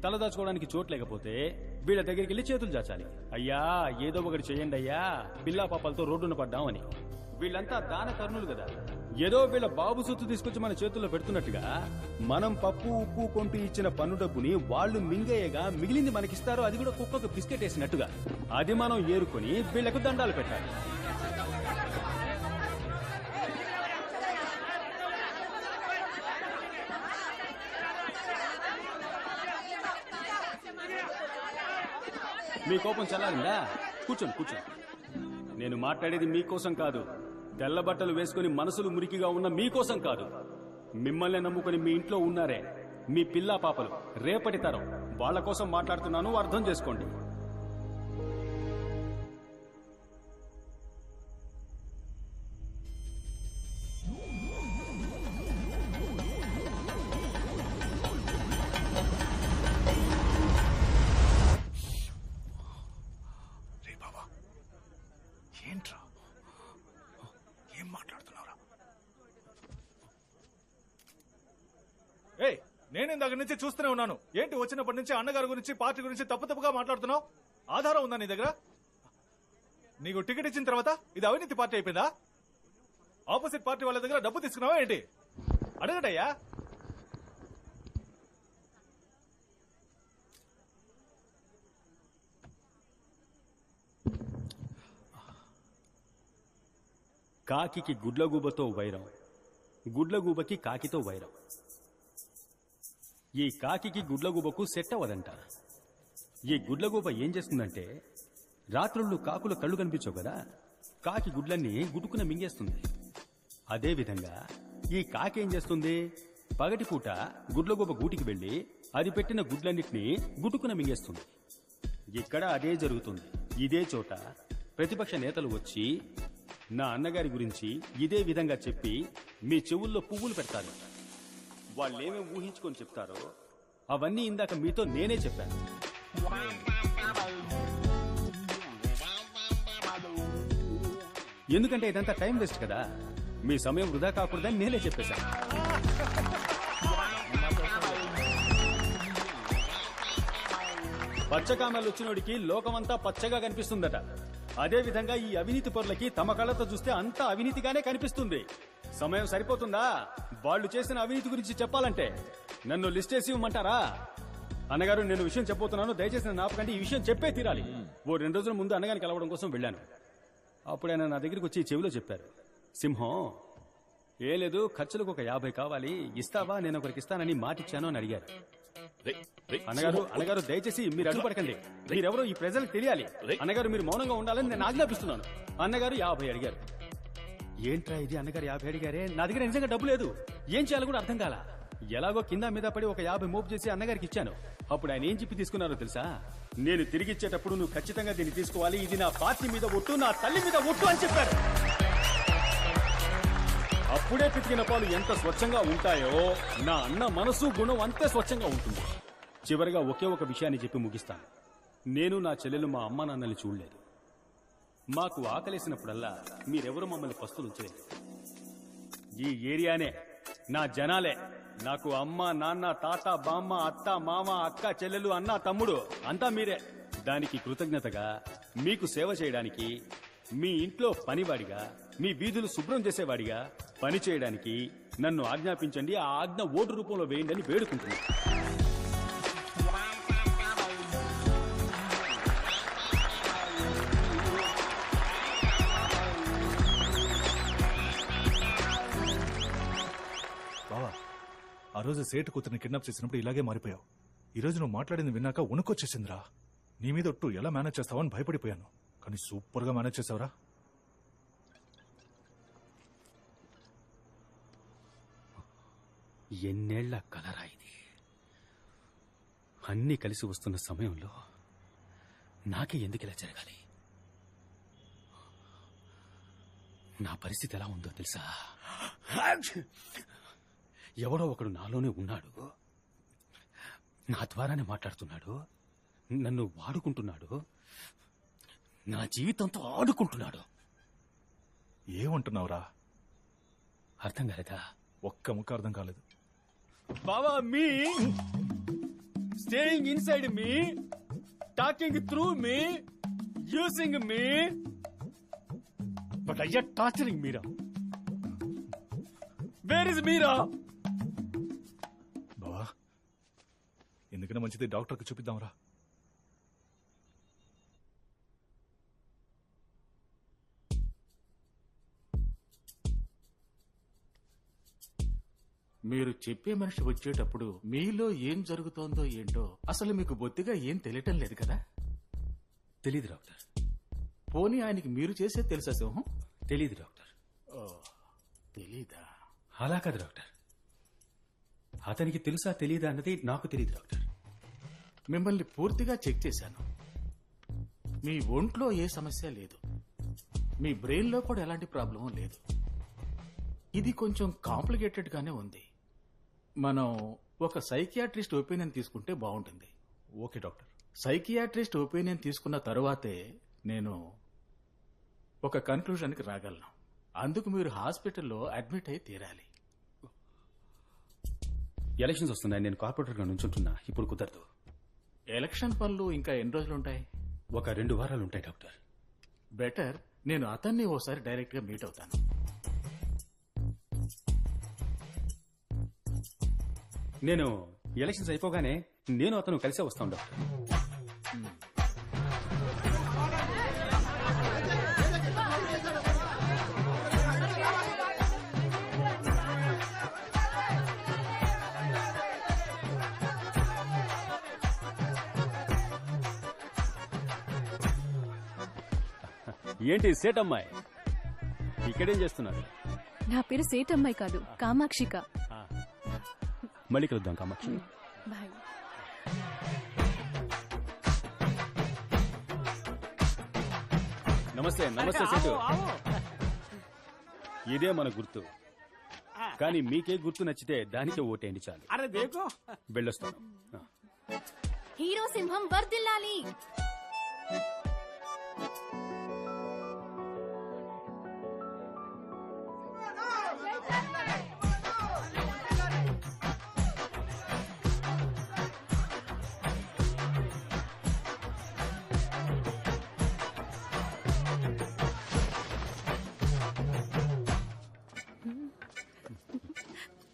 తలదాచుకోవడానికి చోటు లేకపోతే వీళ్ళ దగ్గరికి వెళ్ళి చేతులు చాచాలి. అయ్యా ఏదో ఒకటి చేయండి అయ్యా, బిల్లా పాపాలతో రోడ్డున పడ్డామని. వీళ్ళంతా దాన కర్ణులు కదా, ఏదో వీళ్ళ బాబు సొత్తు తీసుకొచ్చి మన చేతుల్లో పెడుతున్నట్టుగా మనం పప్పు ఉప్పు కొంటూ ఇచ్చిన పన్ను డబ్బుని వాళ్ళు మింగేయగా మిగిలింది మనకిస్తారు. అది కూడా కుక్కకు బిస్కెట్ వేసినట్టుగా అది మనం ఏరుకొని వీళ్లకు దండాలు పెట్టాలి. మీ కోపం చల్లారిందా? కూర్చోండి కూర్చోండి. నేను మాట్లాడేది మీకోసం కాదు, తెల్ల బట్టలు వేసుకుని మనసులు మురికిగా ఉన్న మీకోసం కాదు. మిమ్మల్ని నమ్ముకుని మీ ఇంట్లో ఉన్నారే మీ పిల్లా పాపలు, రేపటి తరం, వాళ్ల కోసం మాట్లాడుతున్నాను, అర్థం చేసుకోండి. నేను ఇందాక నుంచి చూస్తూనే ఉన్నాను. ఏంటి వచ్చినప్పటి నుంచి అన్నగారి గురించి పార్టీ గురించి తప్పుగా మాట్లాడుతున్నావు? ఆధారం ఉందా నీ దగ్గర? నీకు టికెట్ ఇచ్చిన తర్వాత ఇది అవినీతి పార్టీ అయిపోయిందా? ఆపోజిట్ పార్టీ వాళ్ళ దగ్గర డబ్బు తీసుకున్నావా ఏంటి? అడగటయ్యా. కాకికి గుడ్లగూబతో వైరం, గుడ్లగూబకి కాకితో వైరం. ఈ కాకికి గుడ్లగూబకు సెట్ అవ్వదంట. ఈ గుడ్లగూబ ఏం చేస్తుందంటే, రాత్రుళ్ళు కాకులు కళ్ళు కనిపించవు కదా, కాకి గుడ్లన్నీ గుటుకున మింగేస్తుంది. అదేవిధంగా ఈ కాకి ఏం చేస్తుంది, పగటిపూట గుడ్లగూబ గూటికి వెళ్లి అది పెట్టిన గుడ్లన్నిటినీ గుటుకున మింగేస్తుంది. ఇక్కడ అదే జరుగుతుంది. ఇదే చోట ప్రతిపక్ష నేతలు వచ్చి నా అన్నగారి గురించి ఇదే విధంగా చెప్పి మీ చెవుల్లో పువ్వులు పెడతారు. వాళ్ళేమేం ఊహించుకొని చెప్తారో అవన్నీ ఇందాక మీతో నేనే చెప్పాను. ఎందుకంటే ఇదంతా టైం వేస్ట్ కదా, మీ సమయం వృధా కాకూడదని నేనే చెప్పేశాను. పచ్చకామెలు వచ్చినోడికి లోకమంతా పచ్చగా కనిపిస్తుందట. అదే విధంగా ఈ అవినీతి పరులకి తమ కళ్ళతో చూస్తే అంతా అవినీతిగానే కనిపిస్తుంది. సమయం సరిపోతుందా వాళ్ళు చేసిన అవినీతి గురించి చెప్పాలంటే? నన్ను లిస్ట్ చేసి ఇవ్వమంటారా? అన్నగారు, నేను విషయం చెప్పబోతున్నాను, దయచేసి నన్ను ఆపకండి. ఈ విషయం చెప్పే తీరాలి. ఓ 2 రోజుల ముందు అన్నగారిని కలవడం కోసం వెళ్ళాను. అప్పుడు ఆయన నా దగ్గరికి వచ్చి చెవిలో చెప్పారు, సింహం ఏ లేదు, ఖర్చులకు ఒక 50 కావాలి, ఇస్తావా? నేను ఒకరికి ఇస్తానని మాటిచ్చాను అని అడిగారు. అన్నగారు దయచేసి మీరు అడ్డుపడకండి, మీరెవరో ఈ ప్రజలకు తెలియాలి. అన్నగారు మీరు మౌనంగా ఉండాలని నేను ఆజ్ఞాపిస్తున్నాను. అన్నగారు 50 అడిగారు. ఏంట్రా ఇది, అన్నగారు 50 అడిగారే, నా దగ్గర నిజంగా డబ్బు లేదు, ఏం చేయాలో కూడా అర్థం కాల. ఎలాగో కింద మీద పడి ఒక 50 మోపు చేసి అన్నగారికి ఇచ్చాను. అప్పుడు ఆయన ఏం చెప్పి తీసుకున్నారో తెలుసా? నేను తిరిగిచ్చేటప్పుడు నువ్వు ఖచ్చితంగా దీన్ని తీసుకోవాలి, ఇది నా పార్టీ మీద ఒట్టు, నా తల్లి మీద ఒట్టు అని చెప్పారు. అప్పుడే పితికిన పాలు ఎంత స్వచ్ఛంగా ఉంటాయో నా అన్న మనసు గుణం అంతే స్వచ్ఛంగా ఉంటుంది. చివరిగా ఒకే ఒక విషయాన్ని చెప్పి ముగిస్తాను. నేను నా చెల్లెలు మా అమ్మ నాన్నల్ని చూడలేదు. మాకు ఆకలేసినప్పుడల్లా మీరెవరు మమ్మల్ని పస్తులు ఉంచలేదు. ఈ ఏరియానే, నా జనాలే నాకు అమ్మ నాన్న తాత బామ్మ అత్త మామ అక్క చెల్లెలు అన్న తమ్ముడు అంతా మీరే. దానికి కృతజ్ఞతగా మీకు సేవ చేయడానికి, మీ ఇంట్లో పనివాడిగా, మీ వీధులు శుభ్రం చేసేవాడిగా పని చేయడానికి నన్ను ఆజ్ఞాపించండి. ఆ ఆజ్ఞ ఓటు రూపంలో వేయండి అని వేడుకుంటున్నాను. బావా, ఆ రోజు సేటు కూతురిని కిడ్నాప్ చేసినప్పుడు ఇలాగే మారిపోయావు. ఈ రోజు నువ్వు మాట్లాడింది విన్నాక ఉనుకొచ్చేసిందిరా. నీ మీద ఒట్టు ఎలా మేనేజ్ చేస్తావని భయపడిపోయాను, కానీ సూపర్ గా మేనేజ్ చేసావురా. ఎన్నేళ్ల కలరా ఇది. అన్నీ కలిసి వస్తున్న సమయంలో నాకే ఎందుకు ఇలా జరగాలి? నా పరిస్థితి ఎలా ఉందో తెలుసా? ఎవడో ఒకడు నాలోనే ఉన్నాడు, నా ద్వారానే మాట్లాడుతున్నాడు, నన్ను వాడుకుంటున్నాడు, నా జీవితంతో ఆడుకుంటున్నాడు. ఏమంటున్నావురా? అర్థం కాలేదా? ఒక్క ముక్క అర్థం కాలేదు. బావా, me staying inside me, talking through me, using me, but అయ్యా torturing Meera. Where is Meera? బావా ఎందుకైనా మంచిది డాక్టర్కి చూపిద్దాంరా. మీరు చెప్పే మనిషి వచ్చేటప్పుడు మీలో ఏం జరుగుతోందో ఏంటో అసలు మీకు బొత్తిగా ఏం తెలియటం లేదు కదా. తెలీదు డాక్టర్. పోనీ ఆయనకి మీరు చేసేది తెలుసా సింహం? తెలీదు డాక్టర్. తెలీదా? అలా కాదు డాక్టర్, అతనికి తెలుసా తెలీదా అన్నది నాకు తెలియదు డాక్టర్. మిమ్మల్ని పూర్తిగా చెక్ చేశాను. మీ ఒంట్లో ఏ సమస్య లేదు, మీ బ్రెయిన్ లో కూడా ఎలాంటి ప్రాబ్లం లేదు. ఇది కొంచెం కాంప్లికేటెడ్ గానే ఉంది. మనం ఒక సైకియాట్రిస్ట్ ఒపీనియన్ తీసుకుంటే బాగుంటుంది. Okay doctor. సైకియాట్రిస్ట్ ఒపీనియన్ తీసుకున్న తరువాతే నేను ఒక కన్క్లూజన్కి రాగలను. అందుకు మీరు హాస్పిటల్లో అడ్మిట్ అయి తీరాలి. ఎలక్షన్స్ వస్తున్నాయి, నేను కార్పొరేటర్ గా నుంచుంటున్నా, ఇప్పుడు కుదరదు. ఎలక్షన్ పనులు ఇంకా ఎన్ని రోజులుంటాయి? ఒక 2 వారాలు ఉంటాయి డాక్టర్. బెటర్ నేను అతన్ని ఓసారి డైరెక్ట్ గా మీట్ అవుతాను. నేను ఎలక్షన్స్ అయిపోగానే నేను అతను కలిసే వస్తాను డాక్టర్. ఏంటి సేటమ్మాయి ఇక్కడేం చేస్తున్నారు? నా పేరు సేటమ్మాయి కాదు, కామాక్షిక. మళ్ళీ కలుద్దాం కామాక్షి. బాయ్. నమస్తే. నమస్తే సేటు. ఇదే మన గుర్తు, కానీ మీకే గుర్తు నచ్చితే దానికే ఓటేయండి చాలు. వెళ్ళొస్తాను. హీరో సింహం వర్ధిల్లాలి.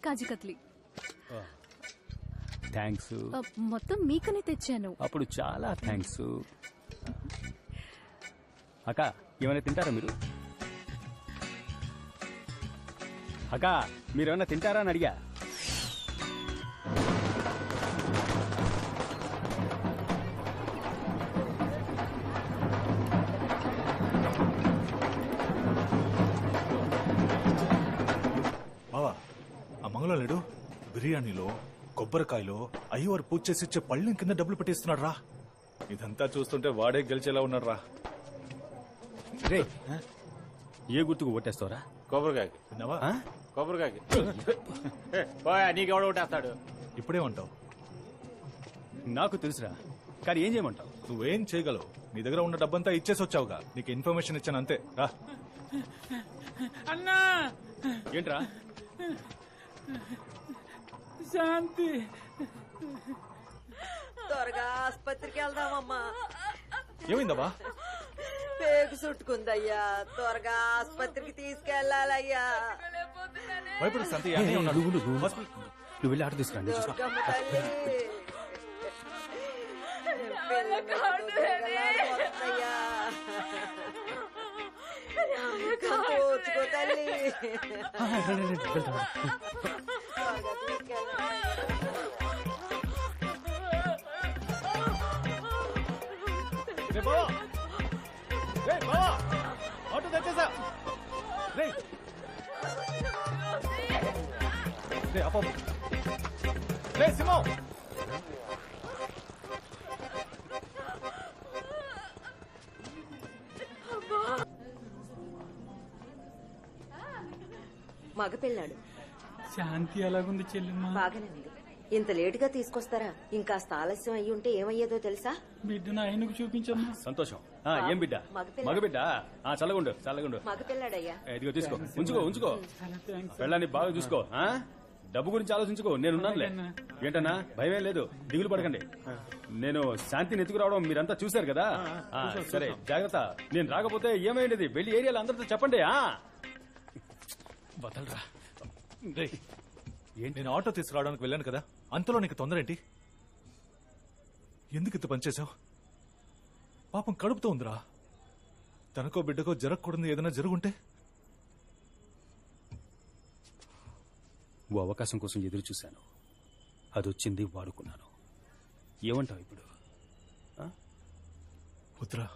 కాజీ కత్లీ. థ్యాంక్స్. మొత్తం మీకనే తెచ్చాను. అప్పుడు చాలా థ్యాంక్స్. అక్క ఏమైనా తింటారా మీరు? అక్క మీరేమైనా తింటారా అని అడిగా. బావా ఆ మంగళం లేడు బిర్యానీలో కొబ్బరికాయలో అయ్యవారు పూజ చేసి ఇచ్చే పళ్ళెం కింద డబ్బులు పెట్టిస్తున్నాడు రా. ఇదంతా చూస్తుంటే వాడే గెలిచేలా ఉన్నాడు రా. రే ఏ గుర్తుకు ఓటేస్తావరా? కొబ్బరికాయకి. విన్నావా? కొబ్బరికాయకి నీకెవడ ఒకటేస్తాడు. ఇప్పుడేమంటావు? నాకు తెలుసురా, కానీ ఏం చేయమంటావు? నువ్వేం చేయగలవు? నీ దగ్గర ఉన్న డబ్బంతా ఇచ్చేసి వచ్చావుగా, నీకు ఇన్ఫర్మేషన్ ఇచ్చాను అంతే. రా. అన్నా ఏంట్రా? శాంతి, త్వరగా ఆసుపత్రికి వెళ్దామమ్మా. ఏమైందబ్బా? పేగు చుట్టుకుందయ్యా, త్వరగా ఆసుపత్రికి తీసుకెళ్లాలయ్యా. భయపడు సంతి, అన్నయ్య ఉన్నాడు. నువ్వు వెళ్ళి ఆట తీసుకురండి. దుర్గమ్మ తల్లి, పిల్లకి తొందరగా వస్తయ్యా. ఓర్చుకో తల్లి. త్వరగా తీసుకెళ్ళాలి. రే బావా, రే బావా, ఆటో తెచ్చేసా. రే రే అప్ప, రే సింహం. మగపిల్లాడు శాంతి ఎలాగుంది చెల్లెమ్మ? బాగానే ఉంది. ఇంత లేటుగా తీసుకొస్తారా? ఇంకాస్త ఆలస్యం అయ్యి ఉంటే ఏమయ్యేదో తెలుసా? బిడ్డను ఆయనకు చూపించమ్మా. సంతోషం. ఏం బిడ్డ? మగపిల్ల. మగబిడ్డ. చల్లగుండు చల్లగుండు. మగపిల్లాడయ్యా. ఇదిగో తీసుకో, ఉంచుకో ఉంచుకో. చాలా థ్యాంక్స్. పెళ్ళాన్ని బాగా చూసుకో. డబ్బు గురించి ఆలోచించుకో నేనున్నానులే. ఏంటన్నా భయమే లేదు, దిగులు పడకండి. నేను శాంతిని ఎత్తుకురావడం మీరంతా చూశారు కదా. సరే జాగ్రత్త, నేను రాకపోతే ఏమైంది వెళ్ళి ఏరియాలో అందరితో చెప్పండి. వదలరా. రేయ్, నేను ఆటో తీసుకురావడానికి వెళ్ళాను కదా, అంతలో నీకు తొందర ఏంటి? ఎందుకు ఇంత పనిచేశావు? పాపం కడుపుతో ఉందిరా. తనకో బిడ్డకో జరగకూడదు ఏదైనా జరుగుంటే. ఓ అవకాశం కోసం ఎదురు చూశాను, అది వచ్చింది, వాడుకున్నాను. ఏమంటావు ఇప్పుడు? వద్దురా,